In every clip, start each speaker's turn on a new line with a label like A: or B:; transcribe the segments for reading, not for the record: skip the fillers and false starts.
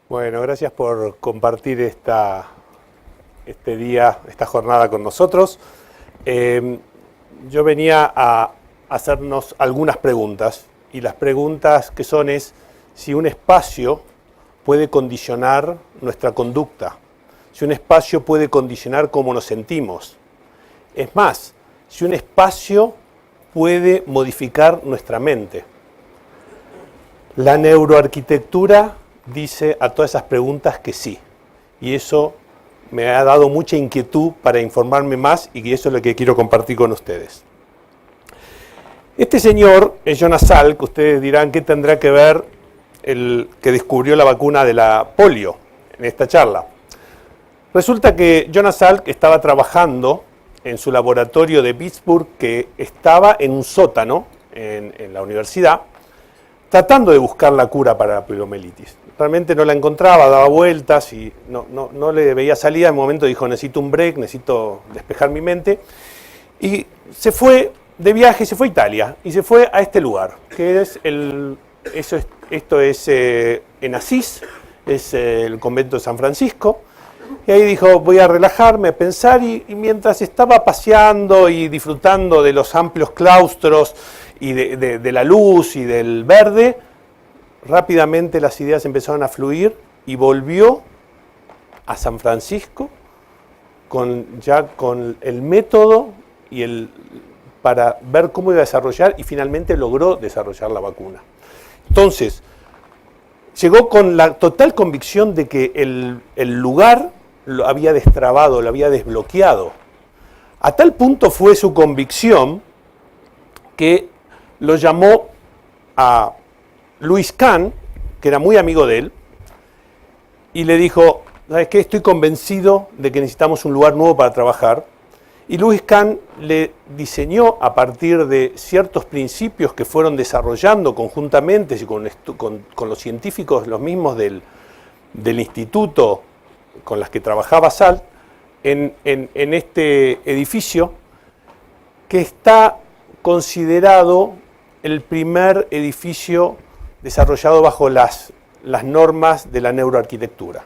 A: Bueno, gracias por compartir este día, esta jornada con nosotros. Yo venía a hacernos algunas preguntas, y las preguntas que son es si un espacio puede condicionar nuestra conducta, si un espacio puede condicionar cómo nos sentimos. Es más, si un espacio puede modificar nuestra mente. La neuroarquitectura dice a todas esas preguntas que sí, y eso me ha dado mucha inquietud para informarme más, y eso es lo que quiero compartir con ustedes. Este señor es Jonas Salk. Ustedes dirán qué tendrá que ver el que descubrió la vacuna de la polio en esta charla. Resulta que Jonas Salk estaba trabajando en su laboratorio de Pittsburgh, que estaba en un sótano en la universidad, tratando de buscar la cura para la poliomielitis. Realmente no la encontraba, daba vueltas y no le veía salida. En un momento dijo, necesito un break, necesito despejar mi mente. Y se fue de viaje, se fue a Italia y se fue a este lugar, que es esto es en Asís, es el convento de San Francisco. Y ahí dijo, voy a relajarme, a pensar, y mientras estaba paseando y disfrutando de los amplios claustros y de la luz y del verde, rápidamente las ideas empezaron a fluir y volvió a San Francisco ya con el método para ver cómo iba a desarrollar, y finalmente logró desarrollar la vacuna. Entonces, llegó con la total convicción de que el lugar lo había destrabado, lo había desbloqueado. A tal punto fue su convicción que lo llamó a Louis Kahn, que era muy amigo de él, y le dijo, ¿sabes qué? Estoy convencido de que necesitamos un lugar nuevo para trabajar. Y Louis Kahn le diseñó, a partir de ciertos principios que fueron desarrollando conjuntamente con los científicos, los mismos del instituto con las que trabajaba Salk, en este edificio, que está considerado el primer edificio desarrollado bajo las normas de la neuroarquitectura.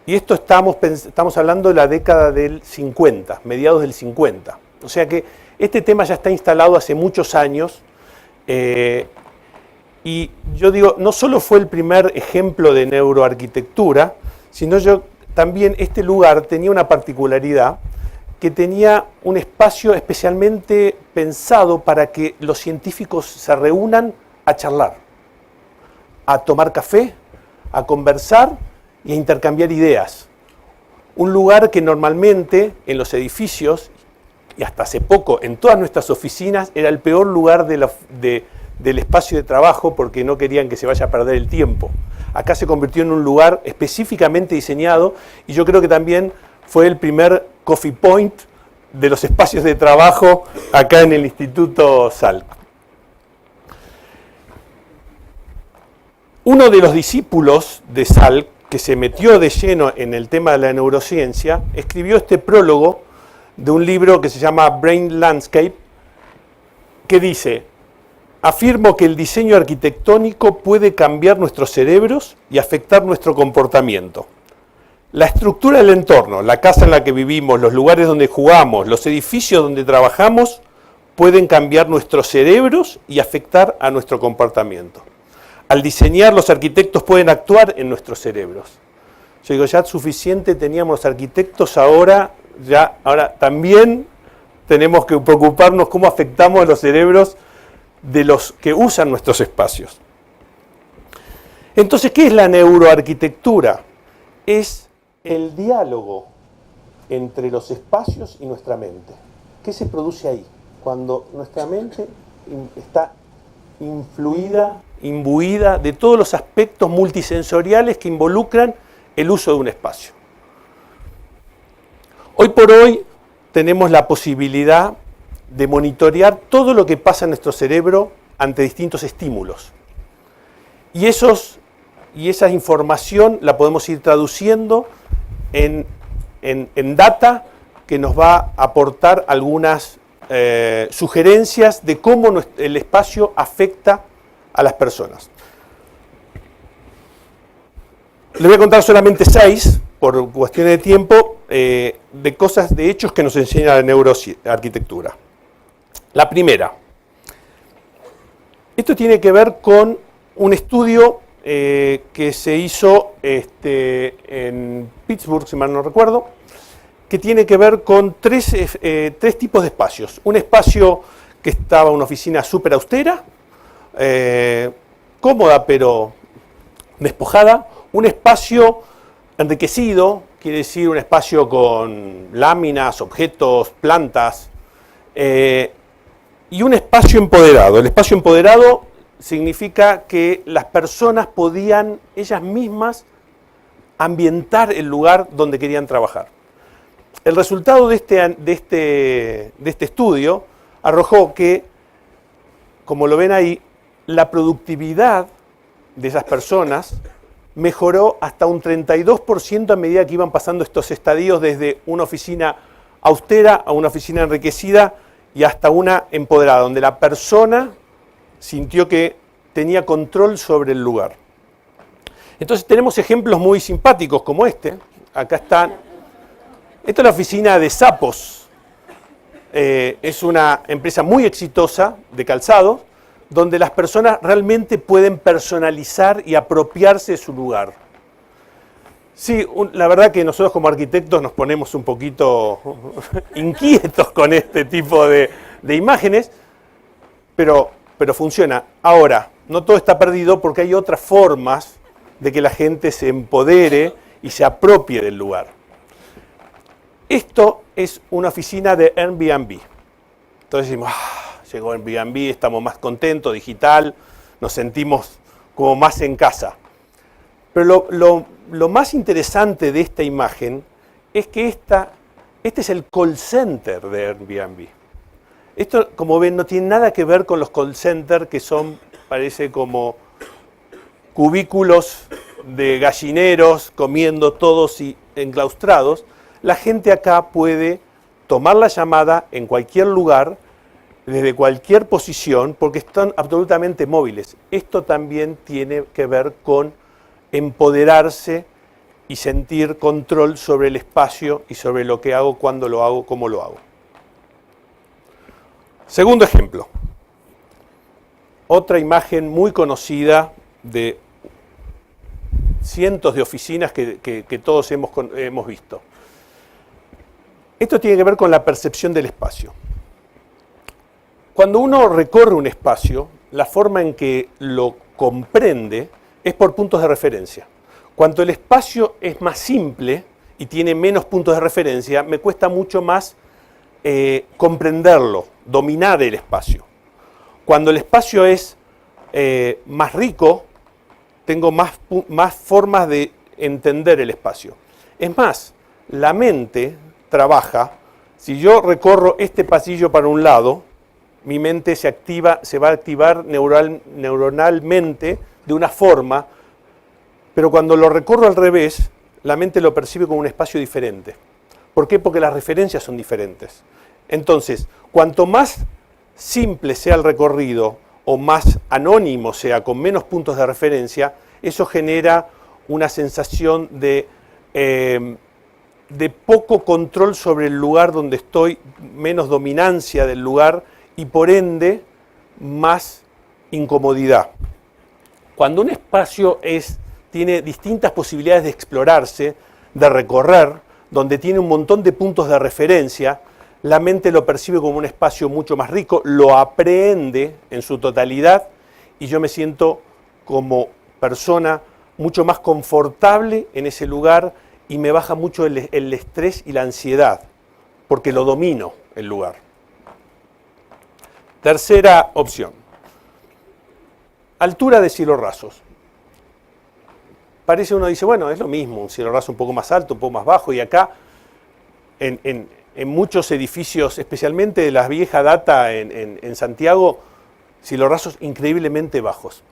A: Y esto estamos hablando de la década del 50, mediados del 50. O sea que este tema ya está instalado hace muchos años, y yo digo, no solo fue el primer ejemplo de neuroarquitectura, sino también este lugar tenía una particularidad, que tenía un espacio especialmente pensado para que los científicos se reúnan a charlar, a tomar café, a conversar y a intercambiar ideas. Un lugar que normalmente en los edificios, y hasta hace poco en todas nuestras oficinas, era el peor lugar del espacio de trabajo, porque no querían que se vaya a perder el tiempo. Acá se convirtió en un lugar específicamente diseñado, y yo creo que también fue el primer coffee point de los espacios de trabajo acá en el Instituto Salk. Uno de los discípulos de Salk, que se metió de lleno en el tema de la neurociencia, escribió este prólogo de un libro que se llama Brain Landscape, que dice: afirmo que el diseño arquitectónico puede cambiar nuestros cerebros y afectar nuestro comportamiento. La estructura del entorno, la casa en la que vivimos, los lugares donde jugamos, los edificios donde trabajamos, pueden cambiar nuestros cerebros y afectar a nuestro comportamiento. Al diseñar, los arquitectos pueden actuar en nuestros cerebros. Yo digo, ya suficiente teníamos los arquitectos, ahora también tenemos que preocuparnos cómo afectamos los cerebros de los que usan nuestros espacios. Entonces, ¿qué es la neuroarquitectura? Es el diálogo entre los espacios y nuestra mente. ¿Qué se produce ahí? Cuando nuestra mente está influida, imbuida de todos los aspectos multisensoriales que involucran el uso de un espacio. Hoy por hoy tenemos la posibilidad de monitorear todo lo que pasa en nuestro cerebro ante distintos estímulos. Y esa información la podemos ir traduciendo en data que nos va a aportar algunas sugerencias de cómo el espacio afecta a las personas. Le voy a contar solamente 6, por cuestiones de tiempo, de cosas, de hechos que nos enseña la neuroarquitectura. La primera. Esto tiene que ver con un estudio que se hizo en Pittsburgh, si mal no recuerdo, que tiene que ver con tres tipos de espacios. Un espacio que estaba en una oficina súper austera, cómoda pero despojada. Un espacio enriquecido, quiere decir un espacio con láminas, objetos, plantas, y un espacio empoderado. El espacio empoderado significa que las personas podían ellas mismas ambientar el lugar donde querían trabajar. El resultado de este estudio arrojó que, como lo ven ahí, la productividad de esas personas mejoró hasta un 32% a medida que iban pasando estos estadios desde una oficina austera a una oficina enriquecida y hasta una empoderada, donde la persona sintió que tenía control sobre el lugar. Entonces tenemos ejemplos muy simpáticos como este. Acá están. Esta es la oficina de Zappos. Es una empresa muy exitosa de calzado, donde las personas realmente pueden personalizar y apropiarse de su lugar. Sí, la verdad que nosotros como arquitectos nos ponemos un poquito inquietos con este tipo de imágenes, pero funciona. Ahora, no todo está perdido porque hay otras formas de que la gente se empodere y se apropie del lugar. Esto es una oficina de Airbnb. Entonces decimos, llegó Airbnb, estamos más contentos, digital, nos sentimos como más en casa. Pero lo más interesante de esta imagen es que este es el call center de Airbnb. Esto, como ven, no tiene nada que ver con los call centers que son, parece como cubículos de gallineros comiendo todos y enclaustrados. La gente acá puede tomar la llamada en cualquier lugar, desde cualquier posición, porque están absolutamente móviles. Esto también tiene que ver con empoderarse y sentir control sobre el espacio y sobre lo que hago, cuándo lo hago, cómo lo hago. Segundo ejemplo. Otra imagen muy conocida de cientos de oficinas que todos hemos visto. Esto tiene que ver con la percepción del espacio. Cuando uno recorre un espacio, la forma en que lo comprende es por puntos de referencia. Cuanto el espacio es más simple y tiene menos puntos de referencia, me cuesta mucho más comprenderlo, dominar el espacio. Cuando el espacio es más rico, tengo más formas de entender el espacio. Es más, la mente trabaja, si yo recorro este pasillo para un lado, mi mente se va a activar neuronalmente de una forma, pero cuando lo recorro al revés, la mente lo percibe como un espacio diferente. ¿Por qué? Porque las referencias son diferentes. Entonces, cuanto más simple sea el recorrido o más anónimo sea, con menos puntos de referencia, eso genera una sensación de poco control sobre el lugar donde estoy, menos dominancia del lugar y por ende más incomodidad. Cuando un espacio tiene distintas posibilidades de explorarse, de recorrer, donde tiene un montón de puntos de referencia, la mente lo percibe como un espacio mucho más rico, lo aprehende en su totalidad y yo me siento como persona mucho más confortable en ese lugar y me baja mucho el estrés y la ansiedad, porque lo domino el lugar. Tercera opción. Altura de cielos rasos. Parece, uno dice, bueno, es lo mismo, un cielo raso un poco más alto, un poco más bajo, y acá en muchos edificios, especialmente de la vieja data en Santiago, cielos rasos increíblemente bajos.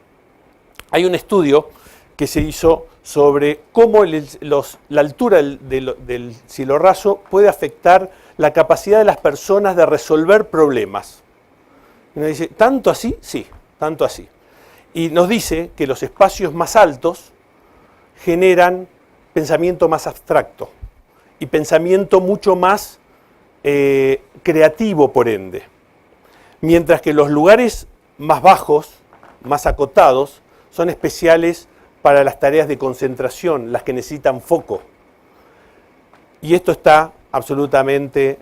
A: Hay un estudio que se hizo sobre cómo la altura del cielo raso puede afectar la capacidad de las personas de resolver problemas. Y uno dice, ¿tanto así? Sí, tanto así. Y nos dice que los espacios más altos generan pensamiento más abstracto y pensamiento mucho más creativo, por ende. Mientras que los lugares más bajos, más acotados, son especiales para las tareas de concentración, las que necesitan foco. Y esto está absolutamente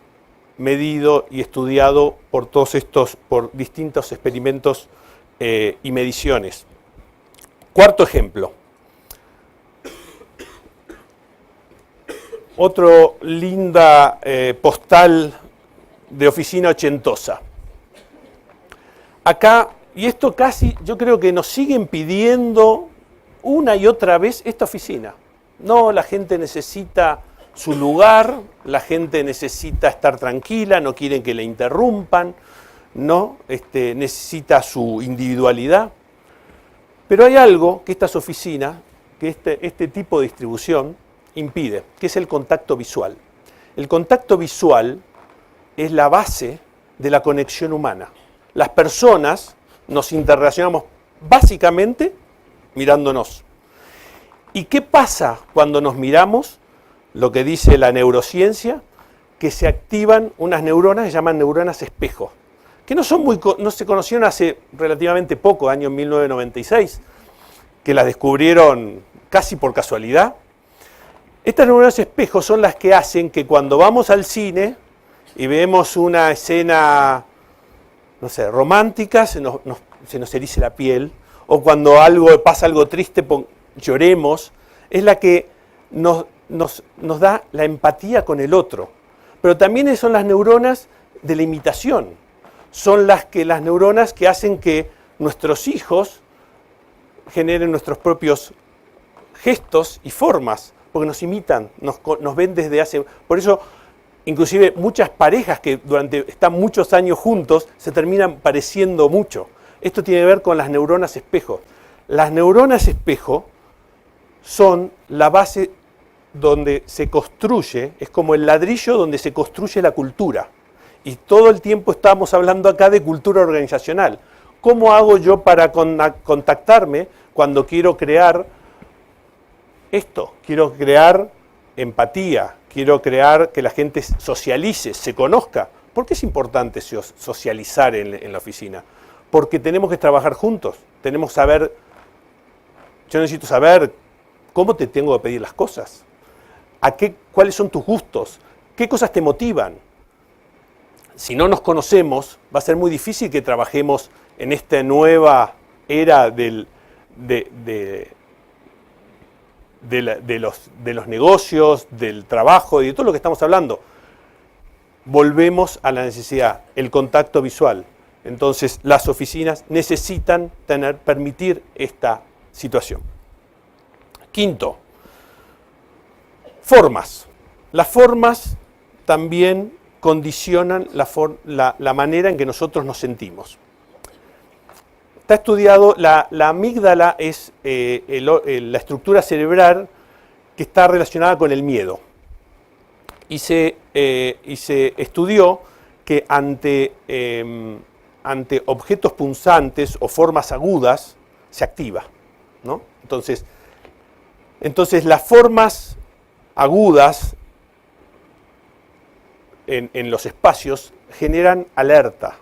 A: medido y estudiado por por distintos experimentos y mediciones. Cuarto ejemplo. Otro linda postal de oficina ochentosa. Acá, y esto casi, yo creo que nos siguen pidiendo una y otra vez esta oficina. No, la gente necesita su lugar, la gente necesita estar tranquila, no quieren que le interrumpan, no, necesita su individualidad. Pero hay algo que estas oficinas, que este tipo de distribución impide, que es el contacto visual. El contacto visual es la base de la conexión humana. Las personas nos interrelacionamos básicamente mirándonos. ¿Y qué pasa cuando nos miramos? Lo que dice la neurociencia, que se activan unas neuronas que se llaman neuronas espejo, que no se conocieron hace relativamente poco, año 1996, que las descubrieron casi por casualidad. Estas neuronas espejo son las que hacen que cuando vamos al cine y vemos una escena, no sé, romántica, se nos erice la piel, o cuando pasa algo triste, lloremos, es la que nos da la empatía con el otro. Pero también son las neuronas de la imitación, son las neuronas que hacen que nuestros hijos generen nuestros propios gestos y formas, porque nos imitan, nos ven desde hace... Por eso, inclusive muchas parejas que están muchos años juntos se terminan pareciendo mucho. Esto tiene que ver con las neuronas espejo. Las neuronas espejo son la base donde se construye, es como el ladrillo donde se construye la cultura. Y todo el tiempo estamos hablando acá de cultura organizacional. ¿Cómo hago yo para contactarme cuando quiero crear esto? Quiero crear empatía, quiero crear que la gente socialice, se conozca. ¿Por qué es importante socializar en la oficina? Porque tenemos que trabajar juntos, tenemos que saber, yo necesito saber cómo te tengo que pedir las cosas, cuáles son tus gustos, qué cosas te motivan. Si no nos conocemos, va a ser muy difícil que trabajemos en esta nueva era de los negocios, del trabajo y de todo lo que estamos hablando. Volvemos a la necesidad, el contacto visual. Entonces, las oficinas necesitan permitir esta situación. Quinto, formas. Las formas también condicionan la manera en que nosotros nos sentimos. Está estudiado, la amígdala es la estructura cerebral que está relacionada con el miedo. Y se estudió que ante objetos punzantes o formas agudas se activa, ¿no? Entonces las formas agudas en los espacios generan alerta,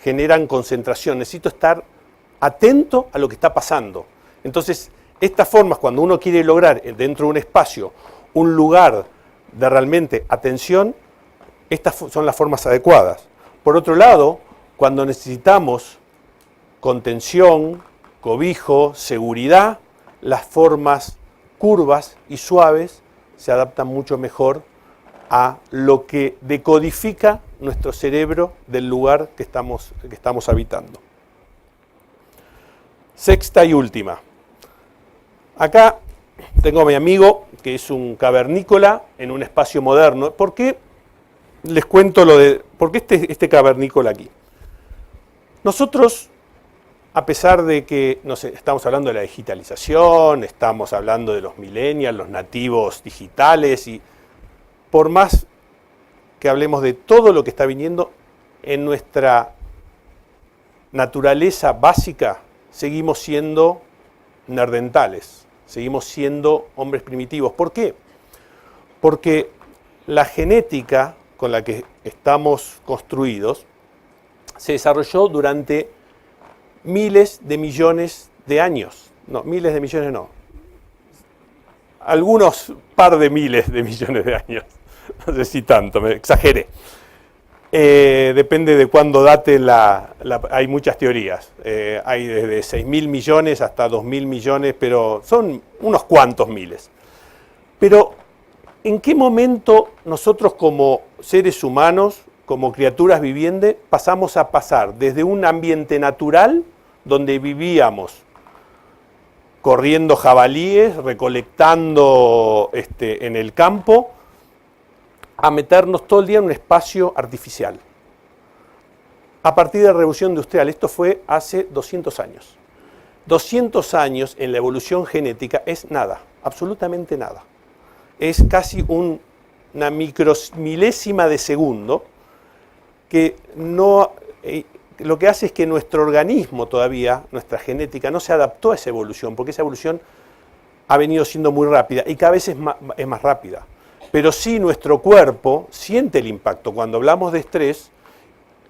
A: generan concentración. Necesito estar atento a lo que está pasando. Entonces, estas formas, cuando uno quiere lograr dentro de un espacio un lugar de realmente atención, estas son las formas adecuadas. Por otro lado, cuando necesitamos contención, cobijo, seguridad, las formas curvas y suaves se adaptan mucho mejor a lo que decodifica nuestro cerebro del lugar que estamos habitando. Sexta y última. Acá tengo a mi amigo que es un cavernícola en un espacio moderno. ¿Por qué les cuento por qué este cavernícola aquí? Nosotros, a pesar de que estamos hablando de la digitalización, estamos hablando de los millennials, los nativos digitales, y por más que hablemos de todo lo que está viniendo, en nuestra naturaleza básica seguimos siendo nerdentales, seguimos siendo hombres primitivos. ¿Por qué? Porque la genética con la que estamos construidos se desarrolló durante miles de millones de años. No, miles de millones no. Algunos par de miles de millones de años. No sé si tanto, me exageré. Depende de cuándo date hay muchas teorías. Hay desde 6.000 millones hasta 2.000 millones, pero son unos cuantos miles. Pero, ¿en qué momento nosotros como seres humanos, como criaturas vivientes, pasamos a pasar desde un ambiente natural, donde vivíamos corriendo jabalíes, recolectando en el campo, a meternos todo el día en un espacio artificial? A partir de la Revolución Industrial, esto fue hace 200 años. 200 años en la evolución genética es nada, absolutamente nada. Es casi una micromilésima de segundo que no, lo que hace es que nuestro organismo todavía, nuestra genética, no se adaptó a esa evolución, porque esa evolución ha venido siendo muy rápida y cada vez es más rápida. Pero sí nuestro cuerpo siente el impacto. Cuando hablamos de estrés,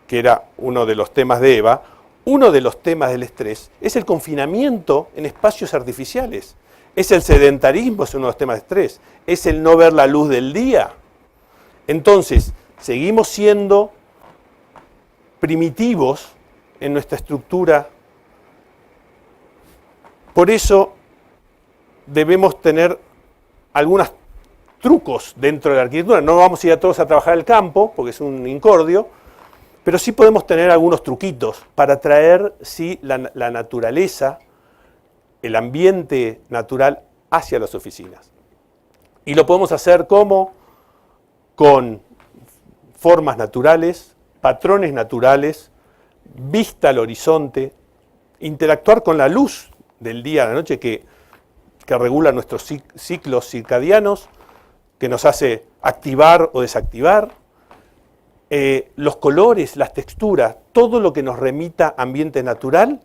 A: que era uno de los temas de Eva, uno de los temas del estrés es el confinamiento en espacios artificiales. Es el sedentarismo, es uno de los temas de estrés. Es el no ver la luz del día. Entonces, seguimos siendo primitivos en nuestra estructura. Por eso debemos tener algunos trucos dentro de la arquitectura. No vamos a ir a todos a trabajar al campo, porque es un incordio, pero sí podemos tener algunos truquitos para traer la naturaleza, el ambiente natural hacia las oficinas. Y lo podemos hacer ¿cómo? Con formas naturales, patrones naturales, vista al horizonte, interactuar con la luz del día a la noche que regula nuestros ciclos circadianos, que nos hace activar o desactivar, los colores, las texturas, todo lo que nos remita a ambiente natural,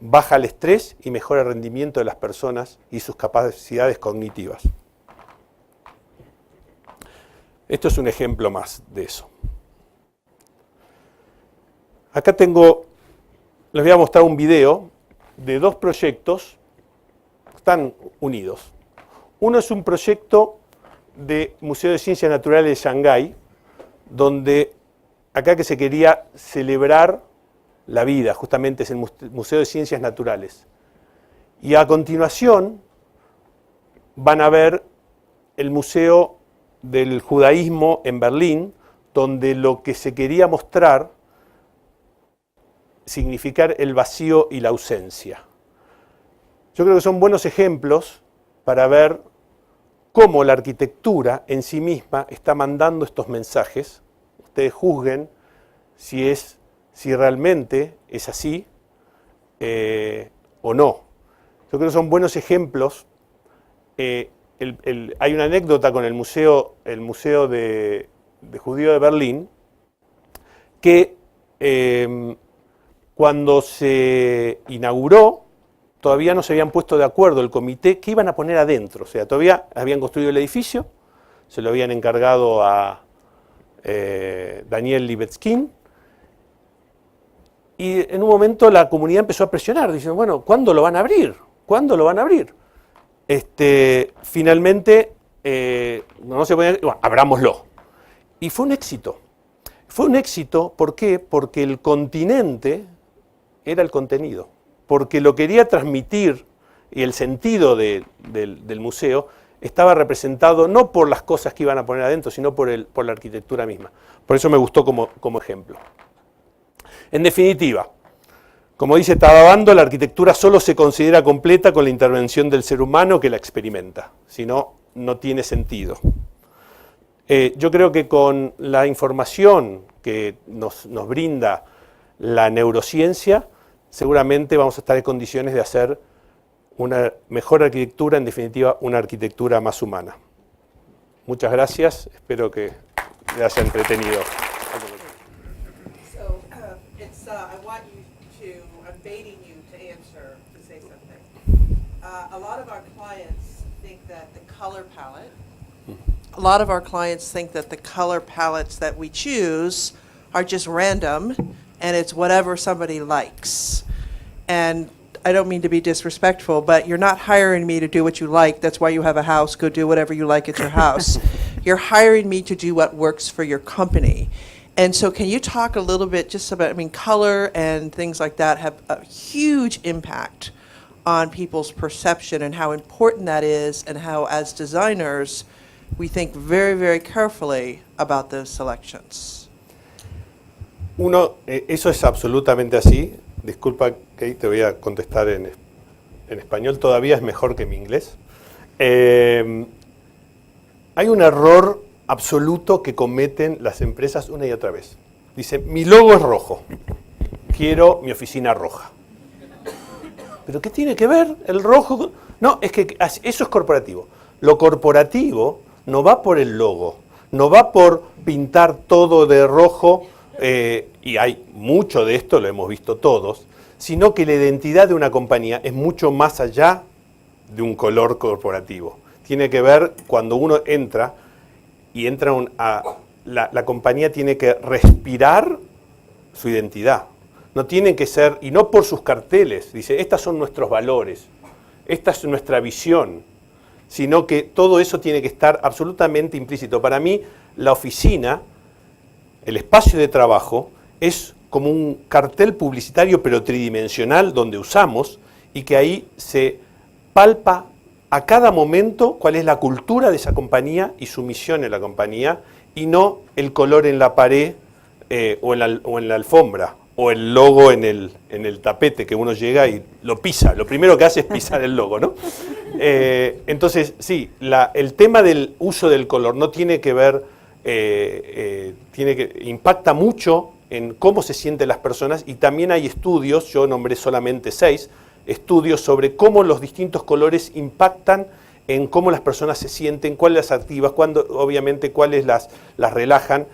A: baja el estrés y mejora el rendimiento de las personas y sus capacidades cognitivas. Esto es un ejemplo más de eso. Acá les voy a mostrar un video de dos proyectos que están unidos. Uno es un proyecto de Museo de Ciencias Naturales de Shanghái, donde acá que se quería celebrar la vida, justamente es el Museo de Ciencias Naturales. Y a continuación van a ver el Museo del Judaísmo en Berlín, donde lo que se quería mostrar significar el vacío y la ausencia. Yo creo que son buenos ejemplos para ver cómo la arquitectura en sí misma está mandando estos mensajes. Ustedes juzguen si realmente es así o no. Yo creo que son buenos ejemplos. Hay una anécdota con el Museo de Judío de Berlín, que cuando se inauguró, todavía no se habían puesto de acuerdo el comité qué iban a poner adentro. O sea, todavía habían construido el edificio, se lo habían encargado a Daniel Libeskind, y en un momento la comunidad empezó a presionar, diciendo, bueno, ¿cuándo lo van a abrir? ¿Cuándo lo van a abrir? Finalmente, no se podía, bueno, abrámoslo. Y fue un éxito. Fue un éxito, ¿por qué? Porque el continente era el contenido. Porque lo quería transmitir y el sentido del museo estaba representado no por las cosas que iban a poner adentro, sino por la arquitectura misma. Por eso me gustó como ejemplo. En definitiva, como dice Tadabando, la arquitectura solo se considera completa con la intervención del ser humano que la experimenta, si no, no tiene sentido. Yo creo que con la información que nos brinda la neurociencia, seguramente vamos a estar en condiciones de hacer una mejor arquitectura, en definitiva, una arquitectura más humana. Muchas gracias, espero que les haya entretenido.
B: a lot of our clients think that the color palette, a lot of our clients think that the color palettes that we choose are just random and it's whatever somebody likes. And I don't mean to be disrespectful, but you're not hiring me to do what you like. That's why you have a house. Go do whatever you like at your house. You're hiring me to do what works for your company. And so can you talk a little bit just about, I mean, color and things like that have a huge impact on people's perception and how important that is and how, as designers, we think very, very carefully about those selections.
A: Eso es absolutamente así. Disculpa, Kate, te voy a contestar en español. Todavía es mejor que mi inglés. Hay un error absoluto que cometen las empresas una y otra vez. Dicen, mi logo es rojo. Quiero mi oficina roja. ¿Pero qué tiene que ver el rojo? No, es que eso es corporativo. Lo corporativo no va por el logo, no va por pintar todo de rojo, y hay mucho de esto, lo hemos visto todos, sino que la identidad de una compañía es mucho más allá de un color corporativo. Tiene que ver cuando uno entra, y la compañía tiene que respirar su identidad. No tienen que ser, y no por sus carteles, dice, estos son nuestros valores, esta es nuestra visión, sino que todo eso tiene que estar absolutamente implícito. Para mí, la oficina, el espacio de trabajo, es como un cartel publicitario pero tridimensional donde usamos y que ahí se palpa a cada momento cuál es la cultura de esa compañía y su misión en la compañía, y no el color en la pared o en la alfombra, o el logo en el tapete que uno llega y lo pisa. Lo primero que hace es pisar el logo, ¿no? Entonces, sí, el tema del uso del color no tiene que ver, impacta mucho en cómo se sienten las personas, y también hay estudios, yo nombré solamente 6, estudios sobre cómo los distintos colores impactan en cómo las personas se sienten, cuáles las activas, obviamente cuáles las relajan,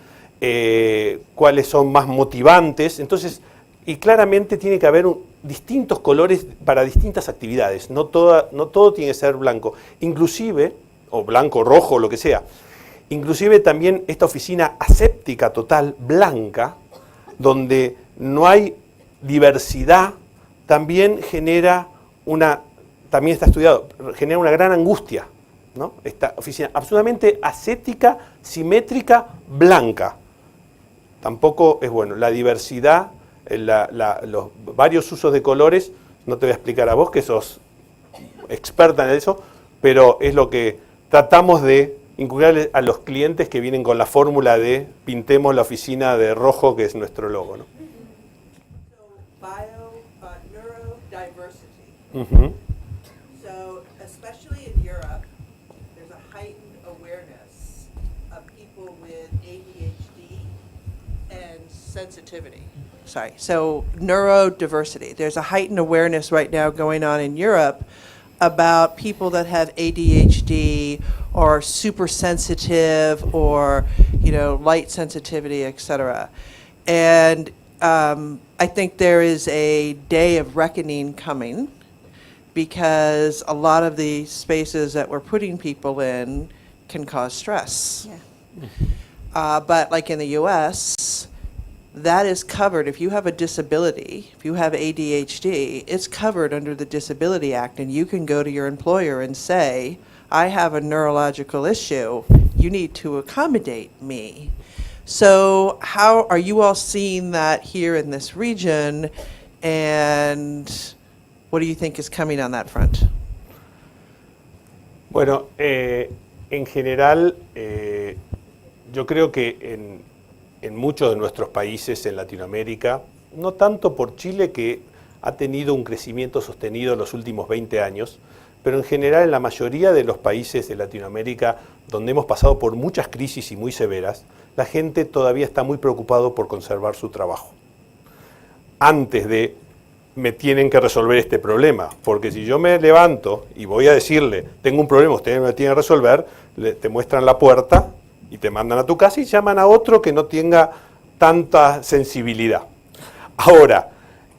A: cuáles son más motivantes. Entonces, y claramente tiene que haber distintos colores para distintas actividades, no todo tiene que ser blanco, inclusive, o blanco, rojo, lo que sea. Inclusive también esta oficina aséptica total, blanca, donde no hay diversidad, también genera también está estudiado, genera una gran angustia, ¿no? Esta oficina absolutamente ascética, simétrica, blanca. Tampoco es bueno. La diversidad, los varios usos de colores, no te voy a explicar a vos que sos experta en eso, pero es lo que tratamos de inculcar a los clientes que vienen con la fórmula de pintemos la oficina de rojo, que es nuestro logo, ¿no?
B: Neurodiversity. So, especially in Europe, there's a heightened awareness of people with ADHD and sensitivity. Sorry, so neurodiversity. There's a heightened awareness right now going on in Europe about people that have ADHD or super sensitive or, light sensitivity, etc. And I think there is a day of reckoning coming, because a lot of the spaces that we're putting people in can cause stress. Yeah. But like in the US, that is covered. If you have a disability, if you have ADHD, it's covered under the Disability Act, and you can go to your employer and say, I have a neurological issue, you need to accommodate me. So how are you all seeing that here in this region, and what do you think is coming on that front?
A: Bueno, en general, yo creo que en muchos de nuestros países en Latinoamérica, no tanto por Chile, que ha tenido un crecimiento sostenido en los últimos 20 años, pero en general en la mayoría de los países de Latinoamérica, donde hemos pasado por muchas crisis y muy severas, la gente todavía está muy preocupado por conservar su trabajo. Antes de, me tienen que resolver este problema, porque si yo me levanto y voy a decirle, tengo un problema, ustedes me tienen que resolver, te muestran la puerta y te mandan a tu casa y llaman a otro que no tenga tanta sensibilidad. Ahora,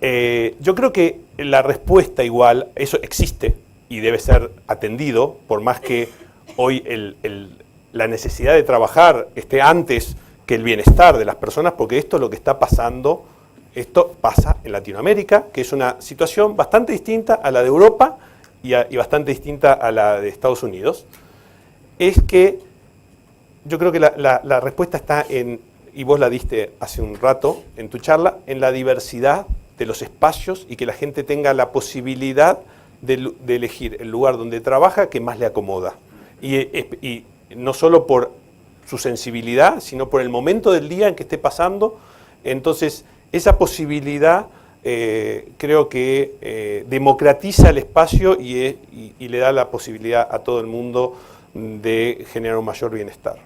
A: yo creo que la respuesta igual, eso existe, y debe ser atendido, por más que hoy la necesidad de trabajar esté antes que el bienestar de las personas, porque esto es lo que está pasando, esto pasa en Latinoamérica, que es una situación bastante distinta a la de Europa y bastante distinta a la de Estados Unidos. Es que yo creo que la respuesta está en, y vos la diste hace un rato en tu charla, en la diversidad de los espacios y que la gente tenga la posibilidad de elegir el lugar donde trabaja que más le acomoda. Y no solo por su sensibilidad, sino por el momento del día en que esté pasando. Entonces, esa posibilidad creo que democratiza el espacio y le da la posibilidad a todo el mundo de generar un mayor bienestar.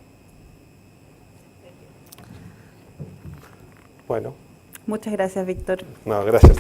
A: Bueno.
C: Muchas gracias, Víctor.
A: No, gracias.